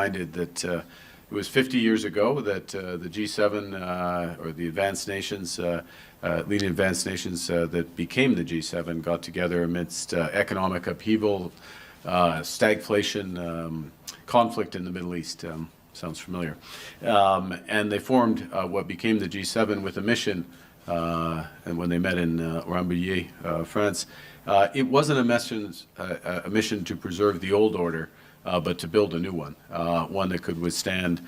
reminded that it was 50 years ago that the G7, or the advanced nations, leading advanced nations that became the G7, got together amidst economic upheaval, stagflation, conflict in the Middle East. Sounds familiar. And they formed what became the G7 with a mission, and when they met in Rambouillet, France. It wasn't a mission to preserve the old order, but to build a new one, one that could withstand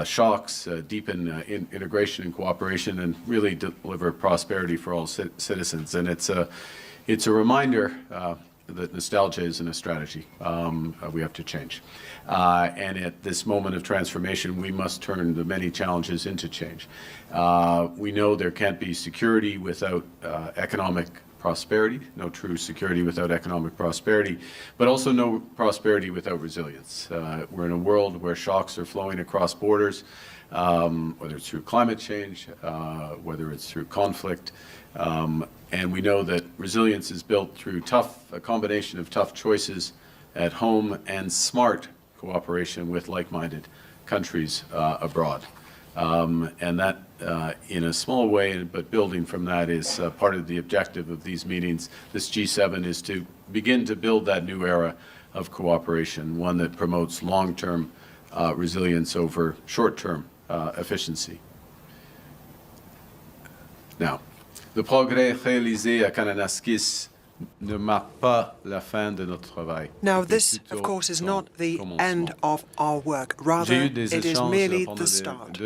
shocks, deepen integration and cooperation, and really deliver prosperity for all citizens. And it's a reminder that nostalgia isn't a strategy. We have to change. And at this moment of transformation, we must turn the many challenges into change. We know there can't be security without economic prosperity, no true security without economic prosperity, but also no prosperity without resilience. We're in a world where shocks are flowing across borders, whether it's through climate change, whether it's through conflict, and we know that resilience is built through a combination of tough choices at home and smart cooperation with like-minded countries abroad. And that, in a small way, but building from that, is part of the objective of these meetings. This G7 is to begin to build that new era of cooperation, one that promotes long-term resilience over short-term efficiency. Now, le progrès réalisé à Kananaskis ne marque pas la fin de notre travail. Now, this, of course, is not the end of our work. Rather, it is merely the start.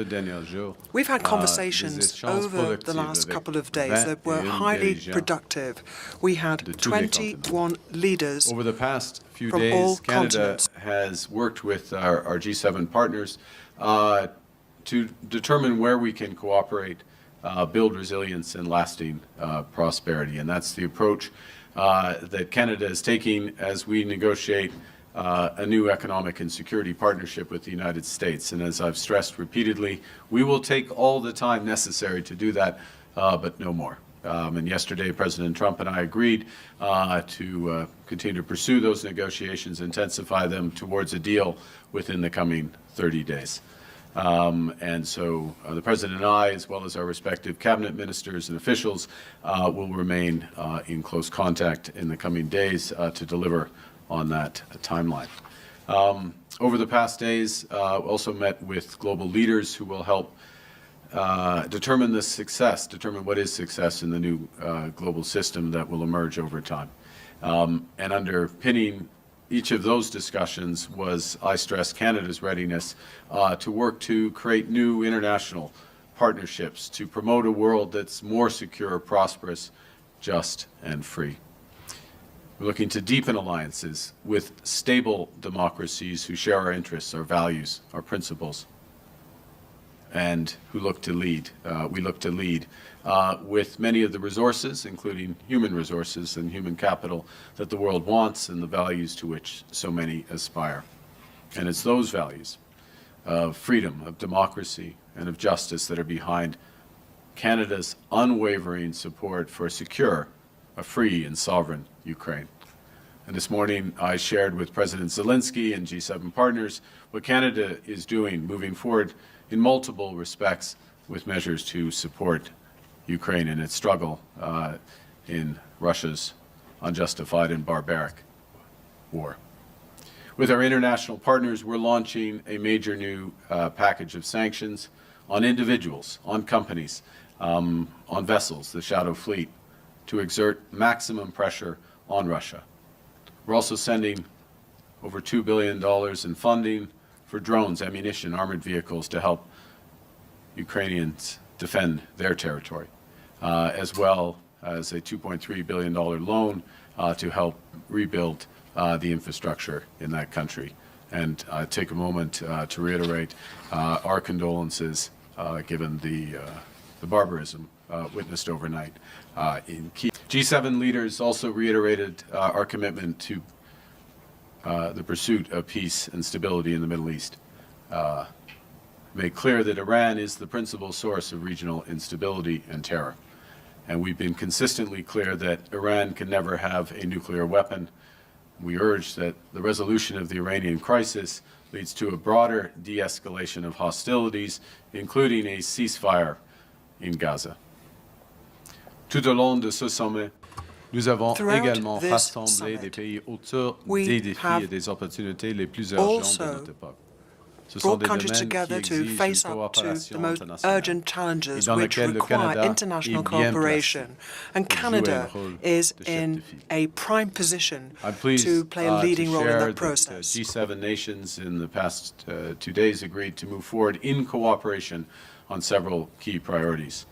We've had conversations over the last couple of days that were highly productive. We had 21 leaders over the past few from days. all Canada continents. has worked with our G7 partners to determine where we can cooperate, build resilience and lasting prosperity. And that's the approach that Canada is taking as we negotiate a new economic and security partnership with the United States. And as I've stressed repeatedly, we will take all the time necessary to do that, but no more. And yesterday, President Trump and I agreed to continue to pursue those negotiations, intensify them towards a deal within the coming 30 days. And so the President and I, as well as our respective cabinet ministers and officials, will remain in close contact in the coming days to deliver on that timeline. Over the past days, also met with global leaders who will help determine what is success in the new global system that will emerge over time. And underpinning each of those discussions was, I stress, Canada's readiness to work to create new international partnerships to promote a world that's more secure, prosperous, just, and free. We're looking to deepen alliances with stable democracies who share our interests, our values, our principles, and who look to lead. We look to lead with many of the resources, including human resources and human capital, that the world wants and the values to which so many aspire. And it's those values of freedom, of democracy, and of justice that are behind Canada's unwavering support for a secure, a free and sovereign Ukraine. And this morning I shared with President Zelensky and G7 partners what Canada is doing moving forward in multiple respects with measures to support Ukraine in its struggle in Russia's unjustified and barbaric war. With our international partners, we're launching a major new package of sanctions on individuals, on companies, on vessels, the Shadow Fleet, to exert maximum pressure on Russia. We're also sending over $2 billion in funding for drones, ammunition, armored vehicles to help Ukrainians defend their territory, as well as a $2.3 billion loan to help rebuild the infrastructure in that country. And take a moment to reiterate our condolences given the barbarism witnessed overnight in Kyiv. G7 leaders also reiterated our commitment to the pursuit of peace and stability in the Middle East. Made clear that Iran is the principal source of regional instability and terror. And we've been consistently clear that Iran can never have a nuclear weapon. We urge that the resolution of the Iranian crisis, leads to a broader de-escalation of hostilities, including a ceasefire in Gaza. Tout au long de ce sommet, nous avons également rassemblé des pays autour des défis et des opportunités les plus urgents de notre époque. Brought countries together to face up to the most urgent challenges which require international cooperation. And Canada is in a prime position to play a leading role in that process. G7 nations in the past 2 days agreed to move forward in cooperation on several key priorities.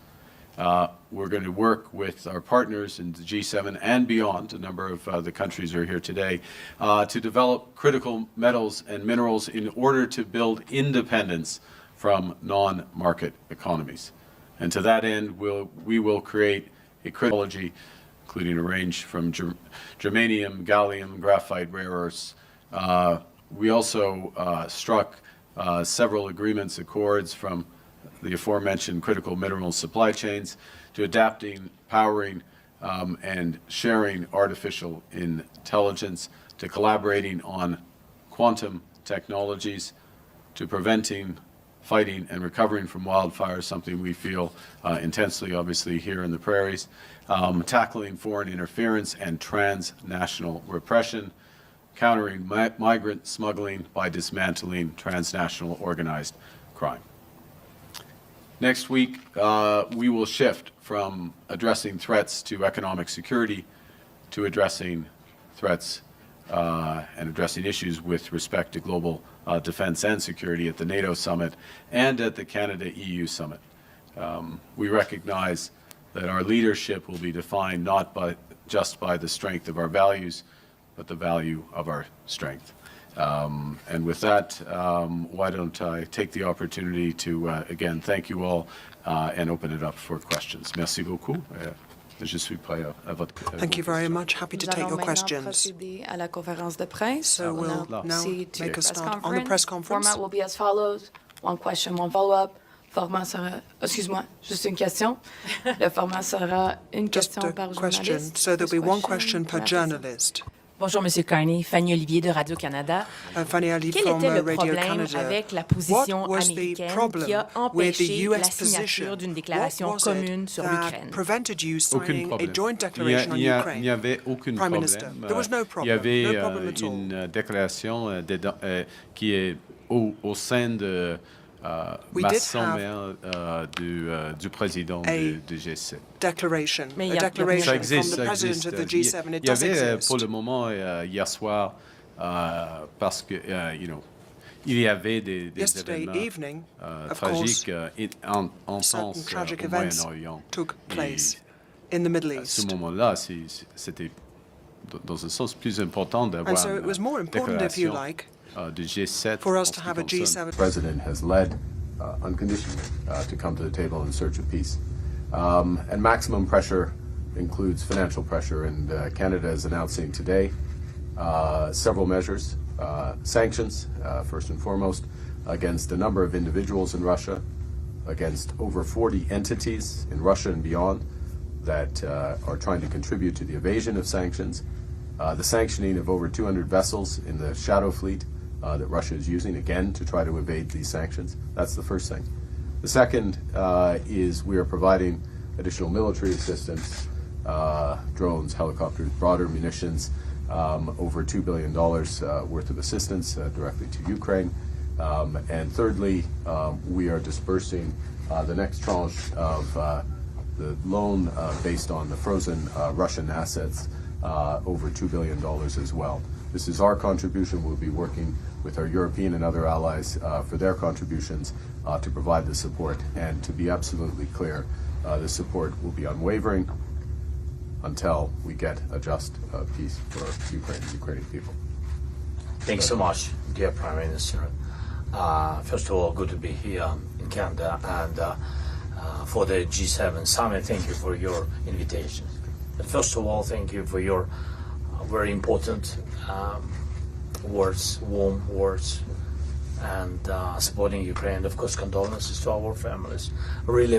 We're going to work with our partners in the G7 and beyond, a number of the countries are here today, to develop critical metals and minerals in order to build independence from non-market economies. And to that end, we will create a critical, including a range from germanium, gallium, graphite, rare earths. We also struck several agreements, accords from the aforementioned critical mineral supply chains to adapting, powering, and sharing artificial intelligence, to collaborating on quantum technologies, to preventing, fighting, and recovering from wildfires, something we feel intensely, obviously, here in the prairies, tackling foreign interference and transnational repression, countering migrant smuggling by dismantling transnational organized crime. Next week, we will shift from addressing threats to economic security to addressing threats and addressing issues with respect to global defense and security at the NATO summit and at the Canada-EU summit. We recognize that our leadership will be defined not just by the strength of our values, but the value of our strength. And with that, why don't I take the opportunity to, again, thank you all and open it up for questions. Merci beaucoup. Je suis prêt à votre question. Thank you very much. Happy to take your questions. So we'll now make a start on the press conference. Format will be as follows. One question, one follow-up. Format sera, excuse-moi, juste une question. Le format sera une question par journaliste. Just a question, so there'll be one question per journalist. Bonjour, Monsieur Carney. Fanny Olivier de Radio-Canada. Fanny Ali Quel from était le Radio problème Canada. avec la position What was the américaine problem qui a with the empêché US la signature position? d'une déclaration What was commune it sur that l'Ukraine? prevented you Aucun signing a problème. joint declaration on Ukraine? Il n'y avait aucun Prime problème. Minister, there was no problem. Il y avait No problem at all. une déclaration qui est au sein de We ma did sommaire du président du G7. Declaration, Mais a il y a- declaration Ça existe, from the ça president existe. of the G7. It Il y does avait exist. pour le moment hier soir parce que il y avait des Yesterday événements evening, of tragiques certain intenses tragic au events Moyen-Orient. took Et place in the Middle à ce East. moment-là, c'était dans un sens plus important d'avoir And so it was more une important, if you déclaration like, du G7 for us en to ce have a qui concerne. G7. The President has led unconditionally to come to the table in search of peace. And maximum pressure includes financial pressure, and Canada is announcing today several measures, sanctions, first and foremost, against a number of individuals in Russia, against over 40 entities in Russia and beyond that are trying to contribute to the evasion of sanctions, the sanctioning of over 200 vessels in the shadow fleet that Russia is using, again, to try to evade these sanctions. That's the first thing. The second is we are providing additional military assistance, drones, helicopters, broader munitions, over $2 billion worth of assistance directly to Ukraine. And thirdly, we are dispersing the next tranche of the loan based on the frozen Russian assets, over $2 billion as well. This is our contribution. We'll be working with our European and other allies for their contributions to provide the support. And to be absolutely clear, the support will be unwavering until we get a just peace for Ukraine and Ukrainian people. Thanks so much, dear Prime Minister. First of all, good to be here in Canada, and for the G7 summit, thank you for your invitation. But first of all, thank you for your very important words, warm words, and supporting Ukraine. Of course, condolences to our families. Really,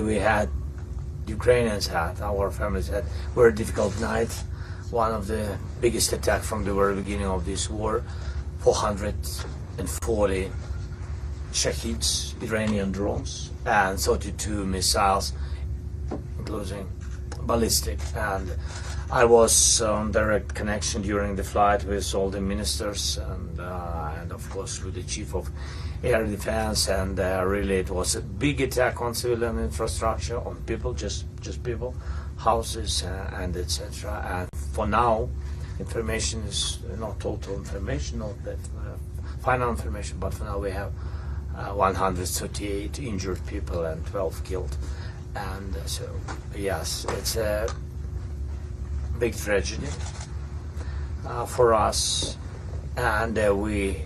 Ukrainians had, our families had, very difficult night. One of the biggest attacks from the very beginning of this war. 400 140 Shaheeds, Iranian drones, and 32 missiles, including ballistic. And I was on direct connection during the flight with all the ministers and of course with the chief of air defense. And really, it was a big attack on civilian infrastructure, on people, just people, houses, and etc. And for now, information is not total information, not that final information, but for now we have 138 injured people and 12 killed. And so, yes, it's a big tragedy for us, and we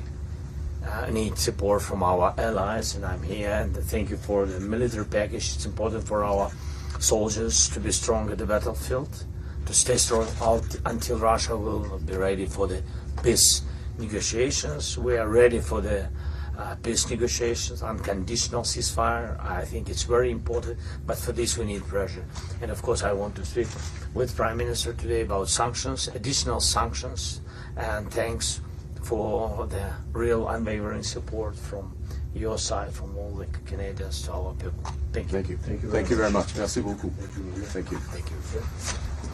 need support from our allies, and I'm here, and thank you for the military package. It's important for our soldiers to be strong at the battlefield, to stay strong out until Russia will be ready for the peace negotiations. We are ready for the peace negotiations, unconditional ceasefire. I think it's very important, but for this we need pressure. And of course I want to speak with Prime Minister today about sanctions, additional sanctions, and thanks for the real unwavering support from your side, from all the Canadians to our people. Thank you. Thank you. Thank you very much. Merci beaucoup. Thank you. Thank you.